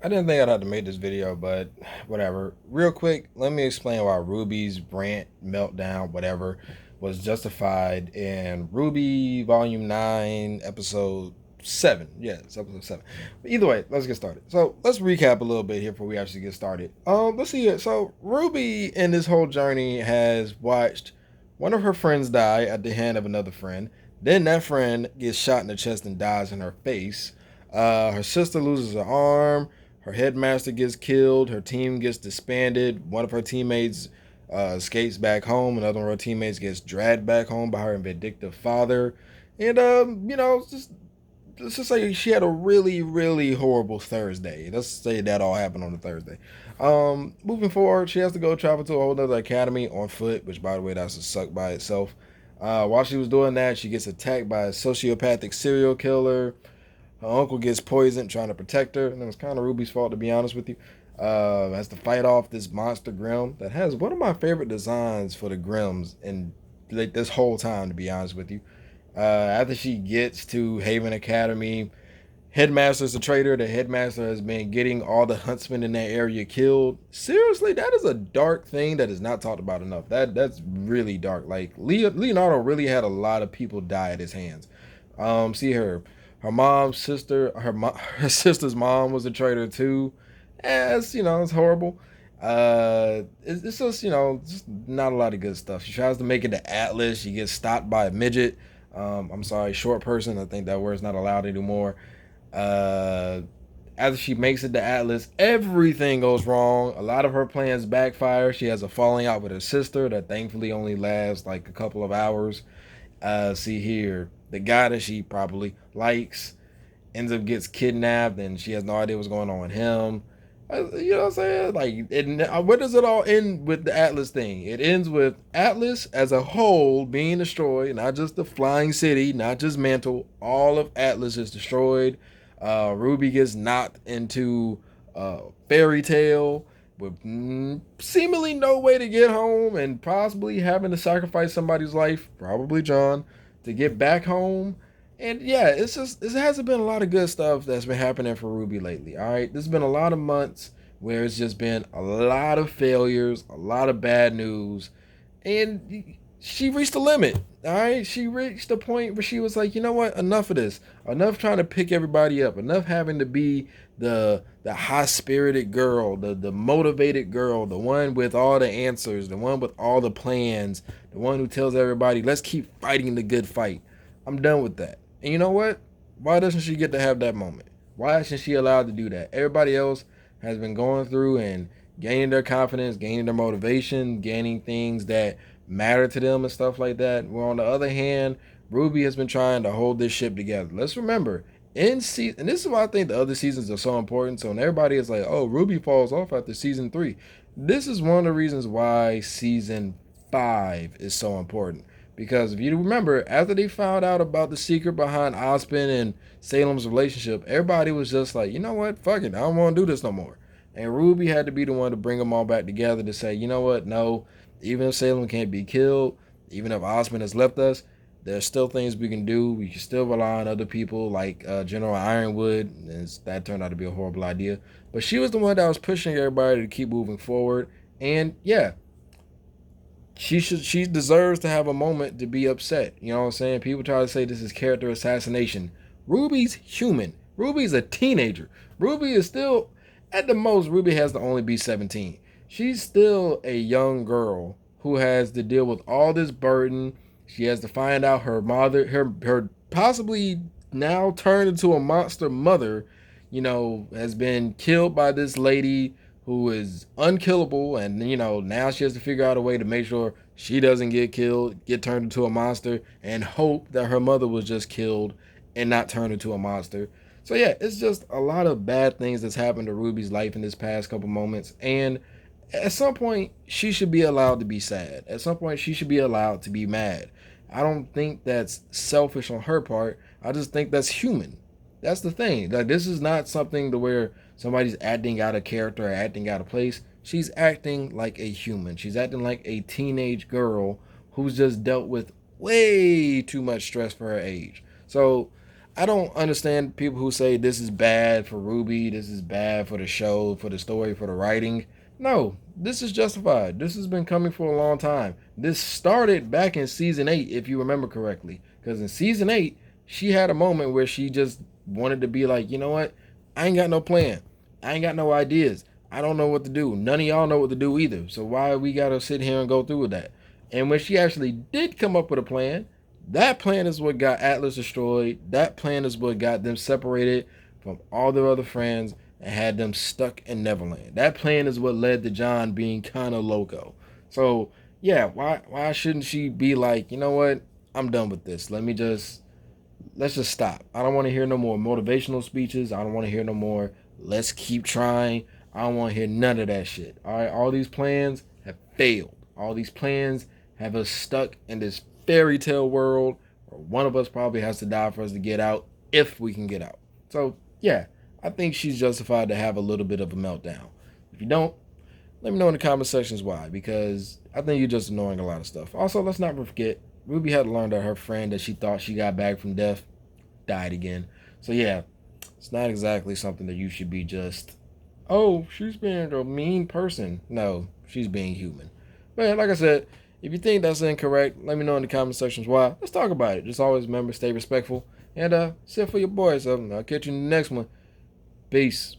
I didn't think I'd have to make this video, but whatever. Real quick, let me explain why Ruby's rant, meltdown, whatever, was justified in Ruby Volume 9, Episode 7. Yeah, it's Episode 7. But either way, let's get started. So let's recap a little bit here before we actually get started. Let's see it. So Ruby in this whole journey has watched one of her friends die at the hand of another friend. Then that friend gets shot in the chest and dies in her face. Her sister loses her arm. Her headmaster gets killed. Her team gets disbanded. One of her teammates escapes back home. Another one of her teammates gets dragged back home by her vindictive father. And let's just say she had a really, really horrible Thursday. Let's say that all happened on a Thursday. Moving forward, she has to go travel to a whole other academy on foot, which, by the way, that's a suck by itself. While she was doing that, she gets attacked by a sociopathic serial killer. Her uncle gets poisoned trying to protect her, and it was kind of Ruby's fault, to be honest with you. Has to fight off this monster Grim that has one of my favorite designs for the Grims in like this whole time, to be honest with you. After she gets to Haven Academy, Headmaster's a traitor. The headmaster has been getting all the huntsmen in that area killed. Seriously, that is a dark thing that is not talked about enough. That's really dark. Like Leonardo really had a lot of people die at his hands. See her mom's sister, her sister's mom was a traitor too. As you know, it's horrible. It's just just not a lot of good stuff. She tries to make it to Atlas. She gets stopped by a midget. I'm sorry, short person. I think that word's not allowed anymore. Uh, After she makes it to Atlas, everything goes wrong. A lot of her plans backfire. She has a falling out with her sister that thankfully only lasts like a couple of hours. See here, the guy that she probably likes ends up gets kidnapped, and she has no idea what's going on with him. You know what I'm saying? Where does it all end with the Atlas thing? It ends with Atlas as a whole being destroyed, not just the flying city, not just Mantle. All of Atlas is destroyed. Ruby gets knocked into fairy tale with seemingly no way to get home and possibly having to sacrifice somebody's life, probably John, to get back home. And yeah, it hasn't been a lot of good stuff that's been happening for Ruby lately. All right, there's been a lot of months where it's just been a lot of failures, a lot of bad news, and she reached the limit. All right, she reached the point where she was like, you know what, enough of this, enough trying to pick everybody up, enough having to be the high spirited girl, the motivated girl, the one with all the answers, the one with all the plans, the one who tells everybody, let's keep fighting the good fight. I'm done with that. And you know what? Why doesn't she get to have that moment? Why isn't she allowed to do that? Everybody else has been going through and gaining their confidence, gaining their motivation, gaining things that matter to them and stuff like that. Well, on the other hand, Ruby has been trying to hold this ship together. Let's remember, in season, and this is why I think the other seasons are so important. So when everybody is like, oh, Ruby falls off after season 3, this is one of the reasons why season 5 is so important. Because if you remember, after they found out about the secret behind Ospen and Salem's relationship, everybody was just like, you know what, fuck it, I don't want to do this no more. And Ruby had to be the one to bring them all back together to say, you know what, no, even if Salem can't be killed, even if Osman has left us, there's still things we can do. We can still rely on other people like General Ironwood. And that turned out to be a horrible idea. But she was the one that was pushing everybody to keep moving forward. And yeah, she deserves to have a moment to be upset. You know what I'm saying? People try to say this is character assassination. Ruby's human. Ruby's a teenager. Ruby is still, at the most, Ruby has to only be 17. She's still a young girl who has to deal with all this burden. She has to find out her mother, her possibly now turned into a monster mother, has been killed by this lady who is unkillable, and now she has to figure out a way to make sure she doesn't get killed, get turned into a monster, and hope that her mother was just killed and not turned into a monster. So yeah, it's just a lot of bad things that's happened to Ruby's life in this past couple moments, and at some point she should be allowed to be sad. At some point she should be allowed to be mad. I don't think that's selfish on her part. I just think that's human. That's the thing. Like, this is not something to where somebody's acting out of character or acting out of place. She's acting like a human. She's acting like a teenage girl who's just dealt with way too much stress for her age. So I don't understand people who say this is bad for Ruby, this is bad for the show, for the story, for the writing. No, this is justified. This has been coming for a long time. This started back in season 8, if you remember correctly. Because in season 8, she had a moment where she just wanted to be like, you know what? I ain't got no plan. I ain't got no ideas. I don't know what to do. None of y'all know what to do either. So why we gotta sit here and go through with that? And when she actually did come up with a plan, that plan is what got Atlas destroyed. That plan is what got them separated from all their other friends and had them stuck in Neverland. That plan is what led to John being kind of loco. So yeah, why shouldn't she be like, you know what? I'm done with this. Let's just stop. I don't want to hear no more motivational speeches. I don't want to hear no more let's keep trying. I don't want to hear none of that shit. All right, all these plans have failed. All these plans have us stuck in this fairy tale world where one of us probably has to die for us to get out if we can get out. So yeah, I think she's justified to have a little bit of a meltdown. If you don't, let me know in the comment sections why, because I think you're just ignoring a lot of stuff. Also, let's not forget, Ruby had to learn that her friend that she thought she got back from death died again. So yeah, it's not exactly something that you should be just, oh, she's being a mean person. No, she's being human. But like I said, if you think that's incorrect, let me know in the comment sections why. Let's talk about it. Just always remember, stay respectful. And sit for your boys. I'll catch you in the next one. Peace.